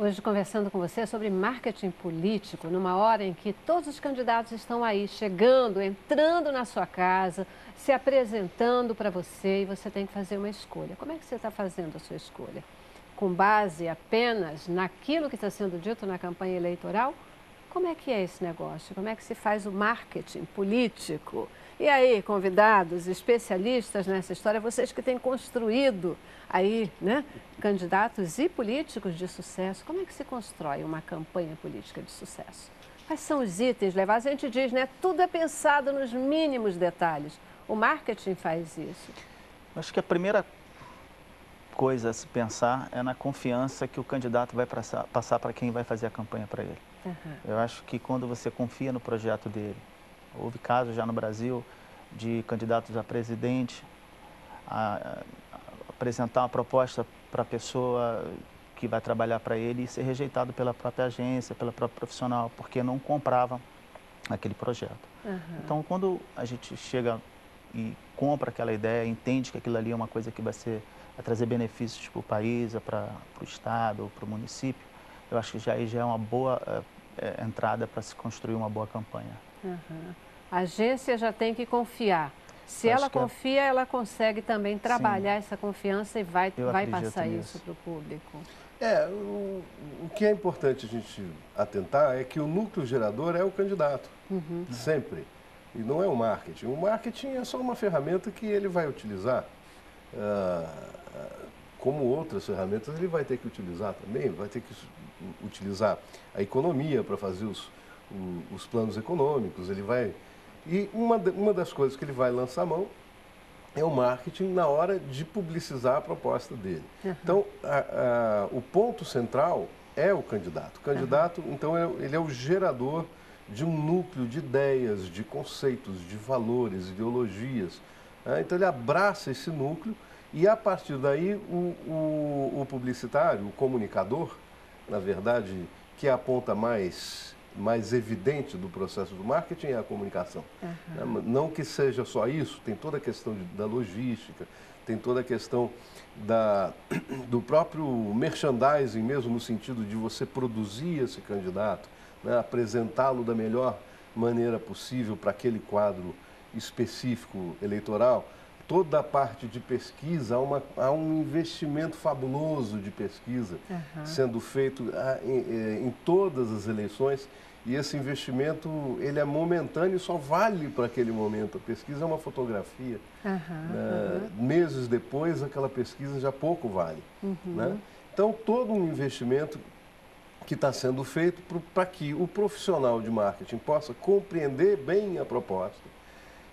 Hoje conversando com você sobre marketing político, numa hora em que todos os candidatos estão aí chegando, entrando na sua casa, se apresentando para você e você tem que fazer uma escolha. Como é que você está fazendo a sua escolha? Com base apenas naquilo que está sendo dito na campanha eleitoral? Como é que é esse negócio? Como é que se faz o marketing político? E aí, convidados, especialistas nessa história, vocês que têm construído aí, né, candidatos e políticos de sucesso, como é que se constrói uma campanha política de sucesso? Quais são os itens levados? A gente diz, né, tudo é pensado nos mínimos detalhes. O marketing faz isso. Acho que a primeira coisa a se pensar é na confiança que o candidato vai passar para quem vai fazer a campanha para ele. Eu acho que quando você confia no projeto dele, houve casos já no Brasil de candidatos a presidente apresentar uma proposta para a pessoa que vai trabalhar para ele e ser rejeitado pela própria agência, pela própria profissional, porque não compravam aquele projeto. Então, quando a gente chega e compra aquela ideia, entende que aquilo ali é uma coisa que vai trazer benefícios para o país, para o estado, para o município, eu acho que já é uma boa entrada para se construir uma boa campanha. A agência já tem que confiar. Se ela confia, ela consegue também trabalhar essa confiança e vai passar isso para o público. O que é importante a gente atentar é que o núcleo gerador é o candidato, sempre. E não é o marketing. O marketing é só uma ferramenta que ele vai utilizar. Como outras ferramentas, ele vai ter que utilizar também, vai ter que utilizar a economia para fazer os planos econômicos, ele vai... E uma das coisas que ele vai lançar a mão é o marketing na hora de publicizar a proposta dele. Então, o ponto central é o candidato. O candidato, então, ele é o gerador de um núcleo de ideias, de conceitos, de valores, ideologias. Então, ele abraça esse núcleo e, a partir daí, o publicitário, o comunicador, na verdade, que é a ponta mais evidente do processo do marketing é a comunicação. Não que seja só isso, tem toda a questão da logística, tem toda a questão do próprio merchandising mesmo, no sentido de você produzir esse candidato, né, apresentá-lo da melhor maneira possível para aquele quadro específico eleitoral. Toda a parte de pesquisa, há um investimento fabuloso de pesquisa sendo feito em todas as eleições, e esse investimento ele é momentâneo e só vale para aquele momento. A pesquisa é uma fotografia. Meses depois, aquela pesquisa já pouco vale. Né? Então, todo um investimento que está sendo feito para que o profissional de marketing possa compreender bem a proposta,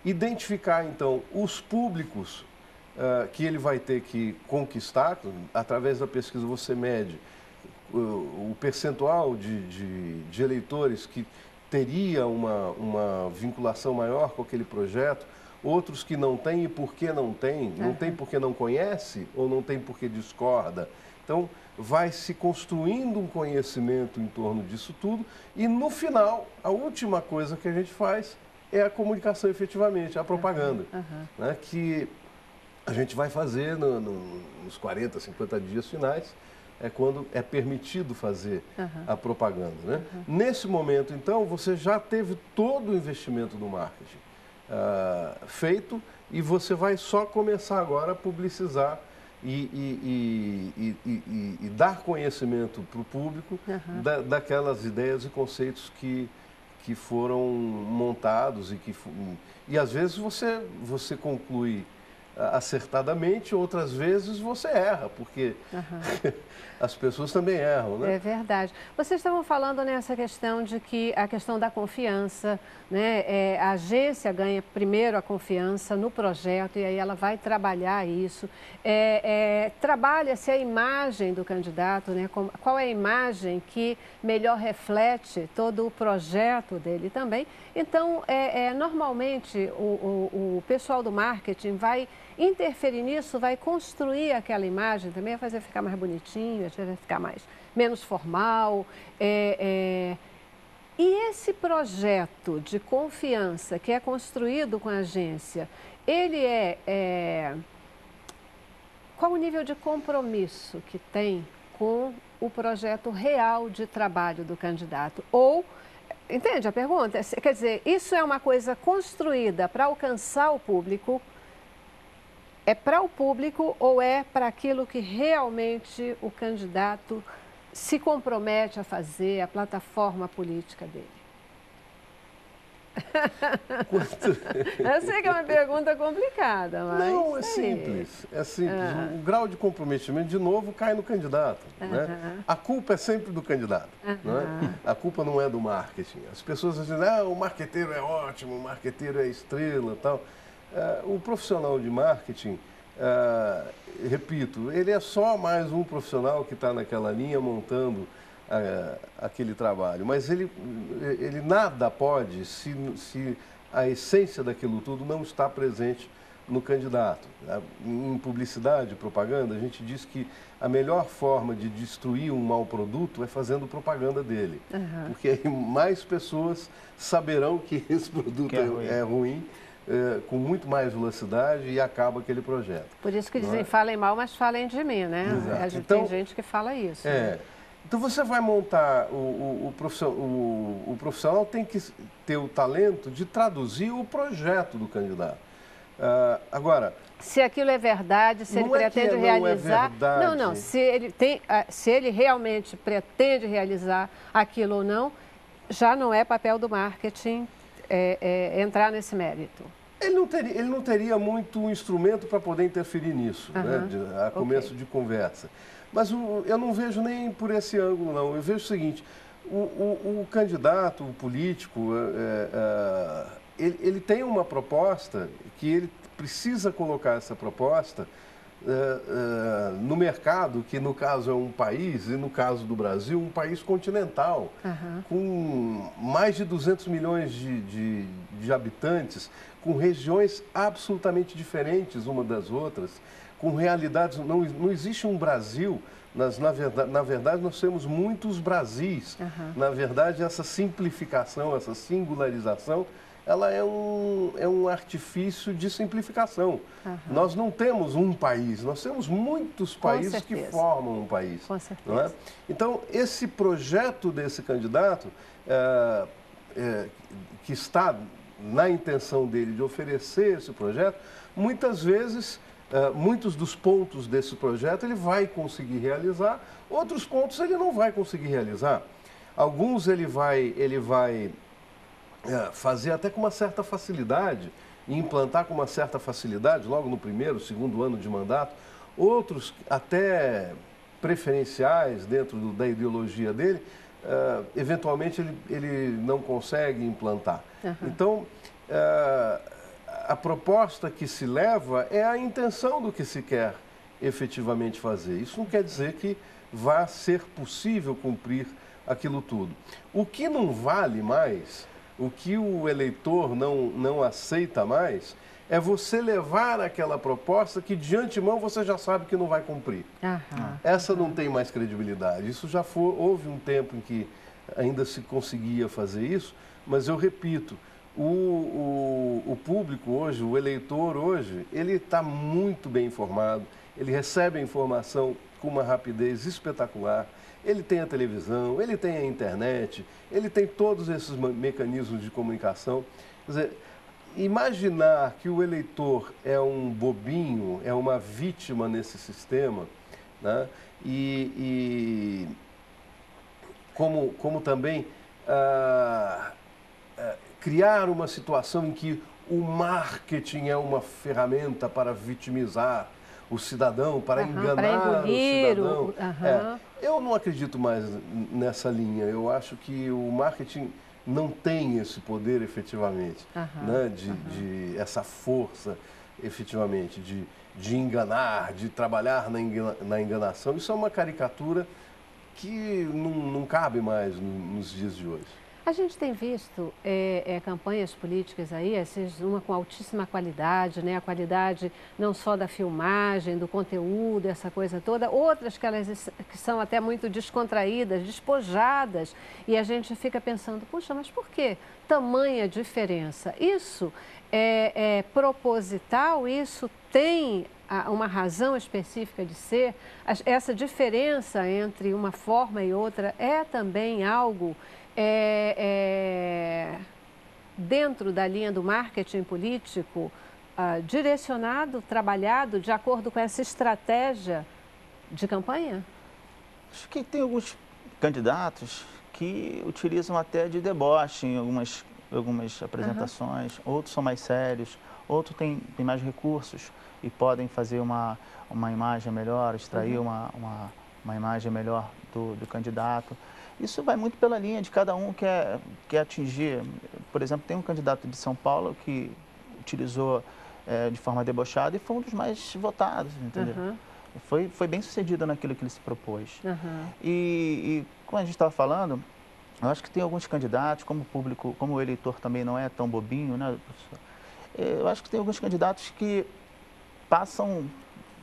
identificar, então, os públicos que ele vai ter que conquistar. Através da pesquisa você mede o percentual de eleitores que teria uma vinculação maior com aquele projeto, outros que não têm e por que não tem, não tem porque não conhece ou não tem porque discorda. Então, vai se construindo um conhecimento em torno disso tudo e, no final, a última coisa que a gente faz é a comunicação efetivamente, a propaganda, né, que a gente vai fazer nos 40, 50 dias finais, é quando é permitido fazer a propaganda. Né? Nesse momento, então, você já teve todo o investimento do marketing feito e você vai só começar agora a publicizar e dar conhecimento para o público daquelas ideias e conceitos que foram montados e às vezes você conclui acertadamente, outras vezes você erra, porque as pessoas também erram, né? É verdade. Vocês estavam falando nessa questão de que a questão da confiança, né? A agência ganha primeiro a confiança no projeto e aí ela vai trabalhar isso. Trabalha-se a imagem do candidato, né? Qual é a imagem que melhor reflete todo o projeto dele também. Então, normalmente o pessoal do marketing vai interferir nisso, vai construir aquela imagem também, vai fazer ficar mais bonitinho, vai ficar menos formal. E esse projeto de confiança que é construído com a agência, ele qual o nível de compromisso que tem com o projeto real de trabalho do candidato. Ou, entende a pergunta? Quer dizer, isso é uma coisa construída para alcançar o público, é para o público ou é para aquilo que realmente o candidato se compromete a fazer, a plataforma política dele? Eu sei que é uma pergunta complicada, mas... Não, é simples. É simples. O grau de comprometimento, de novo, cai no candidato. Né? A culpa é sempre do candidato. Né? A culpa não é do marketing. As pessoas dizem, o marqueteiro é ótimo, o marqueteiro é estrela e tal. O profissional de marketing, repito, ele é só mais um profissional que está naquela linha montando aquele trabalho, mas ele nada pode se a essência daquilo tudo não está presente no candidato. Em publicidade, propaganda, a gente diz que a melhor forma de destruir um mau produto é fazendo propaganda dele, porque aí mais pessoas saberão que esse produto é ruim, com muito mais velocidade e acaba aquele projeto. Por isso que dizem, falem mal, mas falem de mim, né? Então, tem gente que fala isso. Né? Então você vai montar, o profissional tem que ter o talento de traduzir o projeto do candidato. Agora... Se aquilo é verdade, se ele pretende realizar... Não, se ele realmente pretende realizar aquilo ou não, já não é papel do marketing entrar nesse mérito. Ele não teria muito instrumento para poder interferir nisso, né, a começo de conversa. Mas eu não vejo nem por esse ângulo, não. Eu vejo o seguinte, o candidato, o político, ele tem uma proposta que ele precisa colocar essa proposta no mercado, que no caso é um país, e no caso do Brasil, um país continental, com mais de 200 milhões de habitantes, com regiões absolutamente diferentes uma das outras, com realidades... Não existe um Brasil, na verdade nós temos muitos Brasis. Na verdade, essa simplificação, essa singularização, ela é um artifício de simplificação. Nós não temos um país, nós temos muitos países que formam um país. Com certeza. Não é? Então, esse projeto desse candidato, que está na intenção dele de oferecer esse projeto, muitas vezes, muitos dos pontos desse projeto ele vai conseguir realizar, outros pontos ele não vai conseguir realizar. Alguns ele vai fazer até com uma certa facilidade, e implantar com uma certa facilidade, logo no primeiro, segundo ano de mandato, outros até preferenciais dentro da ideologia dele, eventualmente ele não consegue implantar. Então, a proposta que se leva é a intenção do que se quer efetivamente fazer. Isso não quer dizer que vá ser possível cumprir aquilo tudo. O que não vale mais, o que o eleitor não aceita mais, é você levar aquela proposta que de antemão você já sabe que não vai cumprir. Essa não tem mais credibilidade. Isso já houve um tempo em que ainda se conseguia fazer isso, mas eu repito, o público hoje, o eleitor hoje, ele está muito bem informado, ele recebe a informação com uma rapidez espetacular, ele tem a televisão, ele tem a internet, ele tem todos esses mecanismos de comunicação. Quer dizer, imaginar que o eleitor é um bobinho, é uma vítima nesse sistema, né? E como também criar uma situação em que o marketing é uma ferramenta para vitimizar o cidadão, para enganar o cidadão. Eu não acredito mais nessa linha. Eu acho que o marketing não tem esse poder efetivamente, né? de essa força efetivamente de enganar, de trabalhar na enganação. Isso é uma caricatura que não cabe mais nos dias de hoje. A gente tem visto campanhas políticas aí, uma com altíssima qualidade, né? A qualidade não só da filmagem, do conteúdo, essa coisa toda, outras que são até muito descontraídas, despojadas, e a gente fica pensando, puxa, mas por que tamanha diferença? Isso é proposital? Isso tem uma razão específica de ser, essa diferença entre uma forma e outra é também algo dentro da linha do marketing político, direcionado, trabalhado de acordo com essa estratégia de campanha? Acho que tem alguns candidatos que utilizam até de deboche em algumas apresentações, outros são mais sérios, outros têm mais recursos e podem fazer uma imagem melhor, extrair uma imagem melhor do candidato. Isso vai muito pela linha de cada um que quer atingir. Por exemplo, tem um candidato de São Paulo que utilizou de forma debochada e foi um dos mais votados, entendeu? Foi bem sucedido naquilo que ele se propôs. E como a gente estava falando, eu acho que tem alguns candidatos, como o público, como o eleitor também não é tão bobinho, né, professor? Eu acho que tem alguns candidatos que passam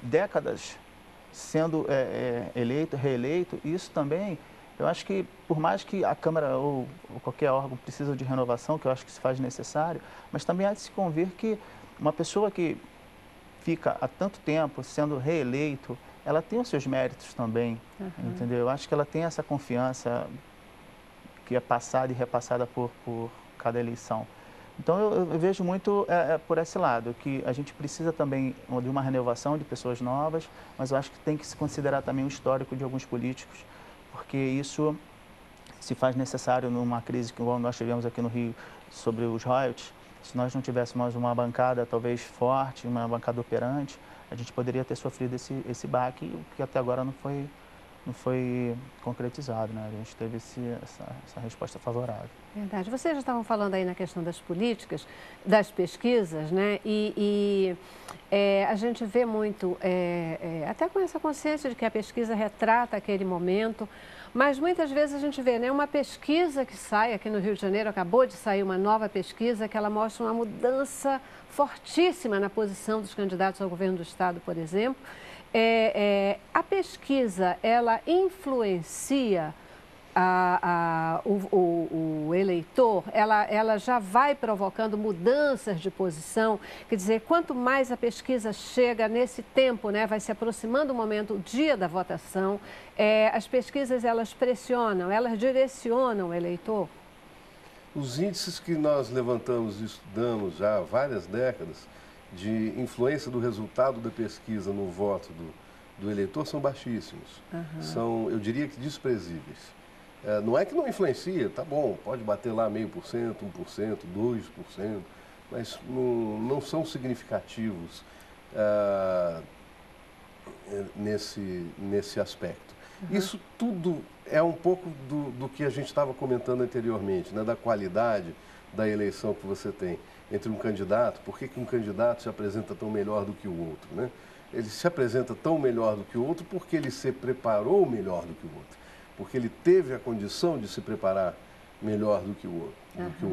décadas sendo eleito, reeleito, e isso também, eu acho que por mais que a Câmara ou qualquer órgão precisa de renovação, que eu acho que se faz necessário, mas também há de se convir que uma pessoa que fica há tanto tempo sendo reeleito, ela tem os seus méritos também, entendeu? Eu acho que ela tem essa confiança que é passada e repassada por cada eleição. Então, eu vejo muito por esse lado, que a gente precisa também de uma renovação de pessoas novas, mas eu acho que tem que se considerar também o histórico de alguns políticos, porque isso se faz necessário numa crise que nós tivemos aqui no Rio sobre os royalties. Se nós não tivéssemos uma bancada talvez forte, uma bancada operante, a gente poderia ter sofrido esse baque, que até agora não foi concretizado, né? A gente teve essa resposta favorável. Verdade. Vocês já estavam falando aí na questão das políticas, das pesquisas, né? A gente vê muito, até com essa consciência de que a pesquisa retrata aquele momento, mas muitas vezes a gente vê, né, uma pesquisa que sai aqui no Rio de Janeiro, acabou de sair uma nova pesquisa que ela mostra uma mudança fortíssima na posição dos candidatos ao governo do Estado, por exemplo. A pesquisa, ela influencia o eleitor, ela já vai provocando mudanças de posição, quer dizer, quanto mais a pesquisa chega nesse tempo, né, vai se aproximando o momento, o dia da votação, as pesquisas elas pressionam, elas direcionam o eleitor. Os índices que nós levantamos e estudamos já há várias décadas de influência do resultado da pesquisa no voto do eleitor são baixíssimos, são, eu diria que desprezíveis. Não é que não influencia, tá bom, pode bater lá 0,5%, 1%, 2%, mas não são significativos nesse aspecto. Isso tudo é um pouco do que a gente estava comentando anteriormente, né, da qualidade da eleição que você tem entre um candidato. Por que um candidato se apresenta tão melhor do que o outro, né? Ele se apresenta tão melhor do que o outro porque ele se preparou melhor do que o outro, porque ele teve a condição de se preparar melhor do que o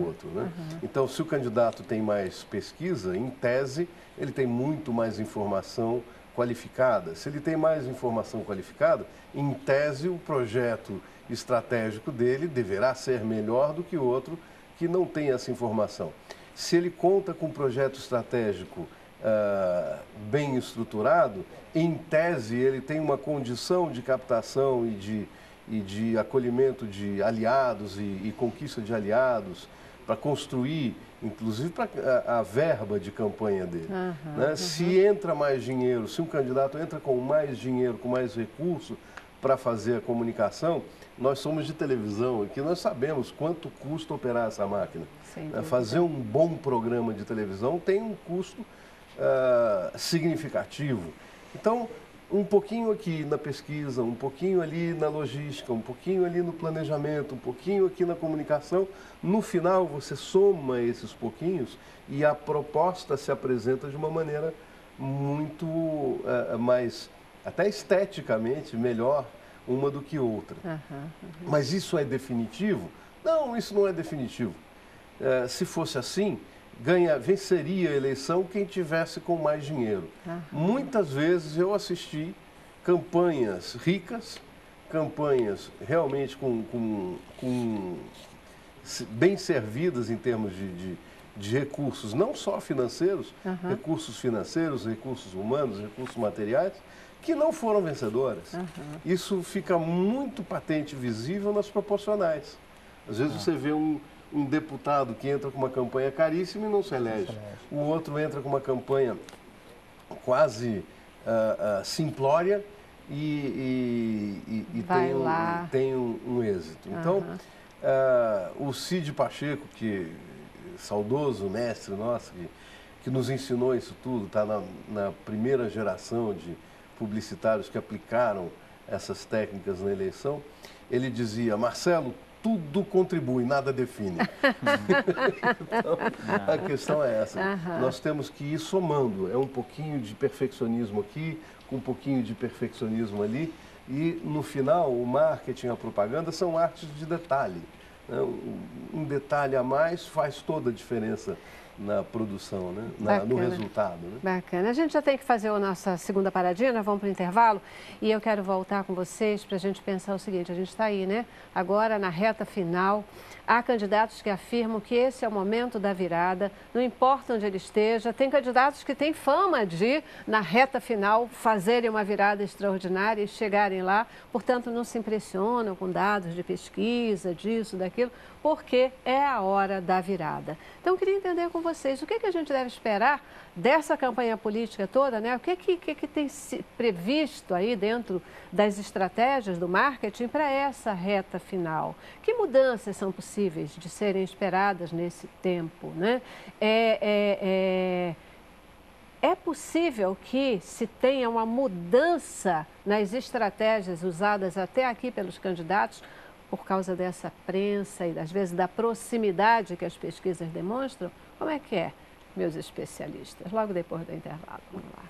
outro, né? Então, se o candidato tem mais pesquisa, em tese, ele tem muito mais informação qualificada. Se ele tem mais informação qualificada, em tese, o projeto estratégico dele deverá ser melhor do que o outro que não tem essa informação. Se ele conta com um projeto estratégico bem estruturado, em tese, ele tem uma condição de captação e de acolhimento de aliados e conquista de aliados para construir, inclusive, a verba de campanha dele. Né? Se entra mais dinheiro, se um candidato entra com mais dinheiro, com mais recurso para fazer a comunicação, nós somos de televisão aqui, nós sabemos quanto custa operar essa máquina. Fazer um bom programa de televisão tem um custo significativo. Então, um pouquinho aqui na pesquisa, um pouquinho ali na logística, um pouquinho ali no planejamento, um pouquinho aqui na comunicação. No final, você soma esses pouquinhos e a proposta se apresenta de uma maneira muito mais, até esteticamente, melhor uma do que outra. Mas isso é definitivo? Não, isso não é definitivo. Se fosse assim, venceria a eleição quem tivesse com mais dinheiro. Muitas vezes eu assisti campanhas ricas, campanhas realmente bem servidas em termos de recursos, não só financeiros, recursos financeiros, recursos humanos, recursos materiais, que não foram vencedoras. Isso fica muito patente e visível nas proporcionais. Às vezes você vê um deputado que entra com uma campanha caríssima e não se elege. O outro entra com uma campanha quase simplória e tem um êxito. Então, o Cid Pacheco, que saudoso mestre nosso, que nos ensinou isso tudo, está na primeira geração de publicitários que aplicaram essas técnicas na eleição, ele dizia: Marcelo, tudo contribui, nada define. Então, a questão é essa. Nós temos que ir somando. É um pouquinho de perfeccionismo aqui, com um pouquinho de perfeccionismo ali. E, no final, o marketing e a propaganda são artes de detalhe. Um detalhe a mais faz toda a diferença na produção, né? No resultado. Né? Bacana. A gente já tem que fazer a nossa segunda paradinha, nós vamos para o intervalo e eu quero voltar com vocês para a gente pensar o seguinte: a gente está aí, né? Agora na reta final, há candidatos que afirmam que esse é o momento da virada, não importa onde ele esteja. Tem candidatos que têm fama de, na reta final, fazerem uma virada extraordinária e chegarem lá, portanto não se impressionam com dados de pesquisa, disso, daquilo, porque é a hora da virada. Então, eu queria entender com vocês o que a gente deve esperar dessa campanha política toda, né? O que tem se previsto aí dentro das estratégias do marketing para essa reta final? Que mudanças são possíveis de serem esperadas nesse tempo, né? É possível que se tenha uma mudança nas estratégias usadas até aqui pelos candidatos por causa dessa prensa e, às vezes, da proximidade que as pesquisas demonstram? Como é que é, meus especialistas? Logo depois do intervalo. Vamos lá.